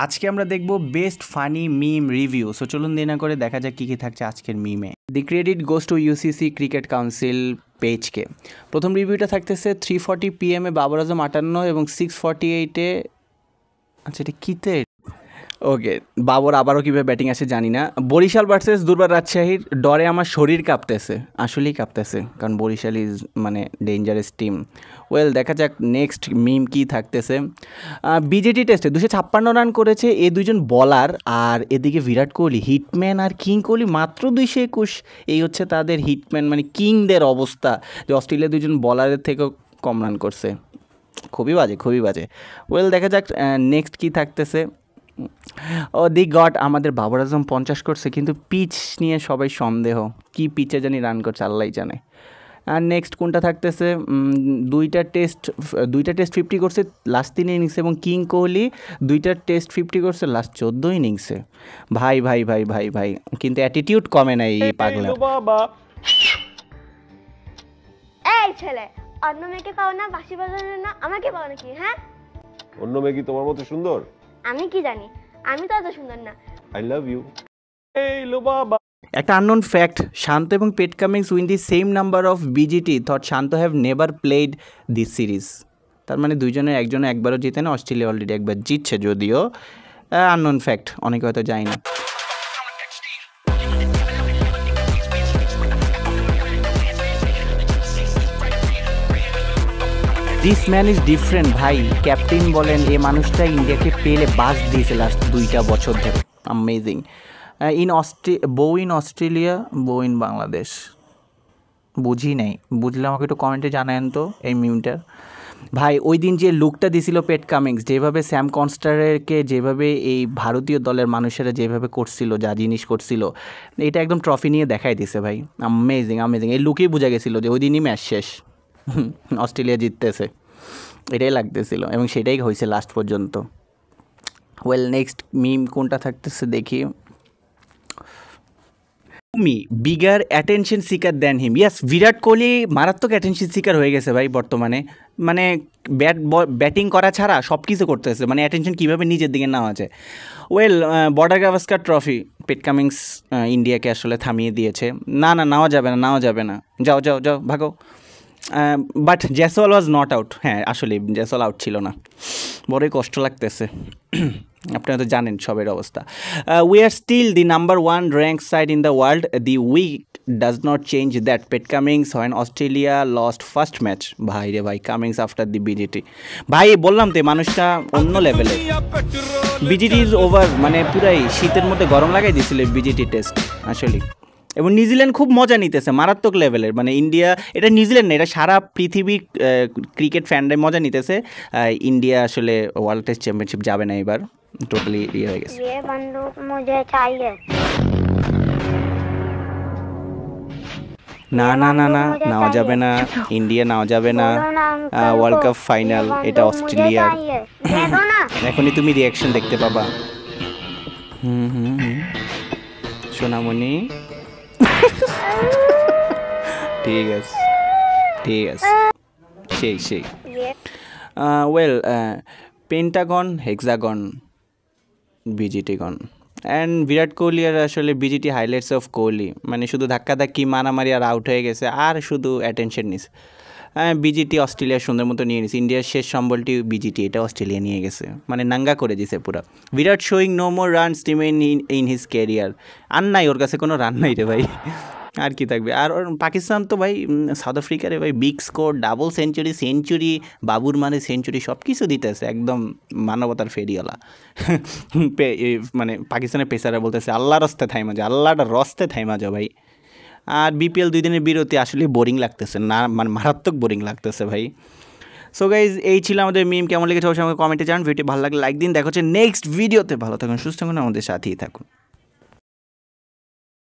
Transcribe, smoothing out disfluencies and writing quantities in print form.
আজকে আমরা দেখব best funny meme review. So চলুন দেরি না করে দেখা যাক কী কী থাকছে আজকের মিমে। The credit goes to UCC cricket council পেজকে। প্রথম রিভিউটা থাকতেছে 3:40 PM বাবর আজম 58 এবং 6:48 আচ্ছা এটা কীতে ওকে বাবর আবারও কীভাবে ব্যাটিং আসে জানি না। বরিশাল ভার্সেস দুর্বার রাজশাহীর ডরে আমার শরীর কাঁপতেছে, আসলেই কাঁপতেছে, কারণ বরিশাল ইজ মানে ডেঞ্জারাস টিম। ওয়েল দেখা যাক নেক্সট মিম কী থাকতেছে। বিজেটি টেস্টে 256 রান করেছে এই দুজন বলার, আর এদিকে বিরাট কোহলি হিটম্যান আর কিং কোহলি মাত্র 221। এই হচ্ছে তাদের হিটম্যান মানে কিংদের অবস্থা, যে অস্ট্রেলিয়া দুজন বলারের থেকেও কম রান করছে। খুবই বাজে, খুবই বাজে। ওয়েল দেখা যাক নেক্সট কী থাকতেছে। ও দি গড, আমাদের বাবর আজম 50 করছে, কিন্তু পিচ নিয়ে সবাই সন্দেহ, কি পিচে জানি রান করছে আল্লাহ জানে। আর নেক্সট কোনটা থাকতেছে, দুইটা টেস্ট 50 করছে লাস্ট 3 ইনিংসে, এবং কিং কোহলি 2টা টেস্ট 50 করছে লাস্ট 14 ইনিংসে। ভাই ভাই ভাই ভাই ভাই, কিন্তু অ্যাটিটিউড কমে না এই পাগলা। এই ছেলে, অন্য মেয়েকে পাও না, বাঁশি বাজানো না, আমাকে পাও নাকি? হ্যাঁ, অন্য মেয়ে কি তোমার মতো সুন্দর? আমি কি জানি, আমি তো এত সুন্দর না। I love you. এই লো বাবা। একটা আননোন ফ্যাক্ট, শান্ত এবং Pat Cummins win the same number of BGT though Shanto have never played this series. তার মানে দুইজনের একজনে একবারও জিতে না, অস্ট্রেলিয়া অলরেডি একবার জিতছে, যদিও আননোন ফ্যাক্ট, অনেকে হয়তো যায় না। দিস ম্যান ইজ ডিফারেন্ট ভাই, ক্যাপ্টেন বলেন, এই মানুষটা ইন্ডিয়াকে পেলে বাস দিয়েছে লাস্ট 2টা বছর ধরে। অ্যামেজিং। বউ ইন অস্ট্রেলিয়া, বউ ইন বাংলাদেশ, বুঝি নাই, বুঝলে আমাকে একটু কমেন্টে জানায়েন তো এই মিমটার। ভাই ওই দিন যে লুকটা দিছিল পেট কামিংস, যেভাবে স্যাম কনস্টারকে যেভাবে এই ভারতীয় দলের মানুষেরা যেভাবে করছিল, যা জিনিস করছিল, এটা একদম ট্রফি নিয়ে দেখাই দিছে ভাই। অ্যামেজিং অ্যামেজিং, এই লুকেই বোঝা গেছিলো যে ওই দিনই ম্যাচ শেষ, অস্ট্রেলিয়া জিততেছে, এটাই লাগতেছিল, এবং সেটাই হয়েছে লাস্ট পর্যন্ত। ওয়েল নেক্সট মিম কোনটা থাকতেছে দেখি। Me bigger attention seeker than him. Yes, Virat Kohli মারাত্মক অ্যাটেনশন সিকার হয়ে গেছে ভাই বর্তমানে, মানে ব্যাটিং করা ছাড়া সব কিছু করতেছে, মানে অ্যাটেনশন কীভাবে নিজের দিকে নেওয়া আছে। ওয়েল বর্ডার গাভাস্কার ট্রফি পেট কামিংস ইন্ডিয়াকে আসলে থামিয়ে দিয়েছে। না না, নেওয়া যাবে না, নেওয়া যাবে না, যাও যাও যাও ভাগো। But Jaiswal was not out. হ্যাঁ আসলে জেসওয়াল আউট ছিল না, বড়ই কষ্ট লাগতেছে, আপনারা তো জানেন সবের অবস্থা। We are still the number 1 rank side in the world, the week does not change that. Pat Cummins when Australia lost first match. ভাই রে ভাই, কামিংস আফটার দি বিজিটি। ভাই বললাম তো মানুষটা অন্য লেভেলে। বিজিটি ইজ ওভার, মানে পুরাই শীতের মধ্যে গরম লাগাই দিয়েছিল বিজিটি টেস্ট আসলে। এবং নিউজিল্যান্ড খুব মজা নিতেছে, মারাত্মক লেভেলের, মানে ইন্ডিয়া, এটা নিউজিল্যান্ড না, এটা সারা পৃথিবী ক্রিকেট ফ্যানরাই মজা নিতেছে। ইন্ডিয়া আসলে ওয়ার্ল্ড টেস্ট চ্যাম্পিয়নশিপ যাবে না এবার, টোটালি ইয়ে হয়ে গেছে। না না না না, নেওয়া যাবে না, ইন্ডিয়া নেওয়া যাবে না, ওয়ার্ল্ড কাপ ফাইনাল এটা অস্ট্রেলিয়ার। এখনই তুমি রিয়াকশন দেখতে পাবা। সোনামণি, ঠিক আছে ঠিক আছে, সেই সেই। Well Pentagon, hexagon, বিজিটিগন, and Virat Kohli আর আসলে বিজিটি হাইলাইটস অফ কোহলি, মানে শুধু ধাক্কাধাক্কি মারামারি আর আউট হয়ে গেছে, আর শুধু অ্যাটেনশন নিস। বিজিটি অস্ট্রেলিয়া সুন্দর মতো নিয়ে নিছে, ইন্ডিয়ার শেষ সম্বলটি বিজিটি, এটা অস্ট্রেলিয়া নিয়ে গেছে, মানে নাঙ্গা করে দিছে পুরো। Virat showing no more runs remain in his career. আর নাই ওর কাছে কোনো রান নাই রে ভাই, আর কি থাকবে। আর পাকিস্তান তো ভাই, সাউথ আফ্রিকারে ভাই বিগ স্কোর, ডাবল সেঞ্চুরি, বাবুর মানে সেঞ্চুরি, সব কিছু দিতেছে, একদম মানবতার ফেরিওয়ালা। মানে পাকিস্তানের পেসাররা বলতেছে আল্লাহর রস্তে থাইমা যা, আল্লাহটা রস্তে থাইমা যা ভাই। আর বিপিএল 2 দিনের বিরতি আসলে বোরিং লাগতেছে না, মানে মারাত্মক বোরিং লাগতেছে ভাই। সো গাইজ এই ছিল আমাদের মিম, কেমন লেগেছে অবশ্যই আমাকে কমেন্টে জানান। ভিডিও ভালো লাগলে লাইক দিন, দেখা হচ্ছে নেক্সট ভিডিওতে। ভালো থাকুন, সুস্থ থাকুন, আমাদের সাথেই থাকুন।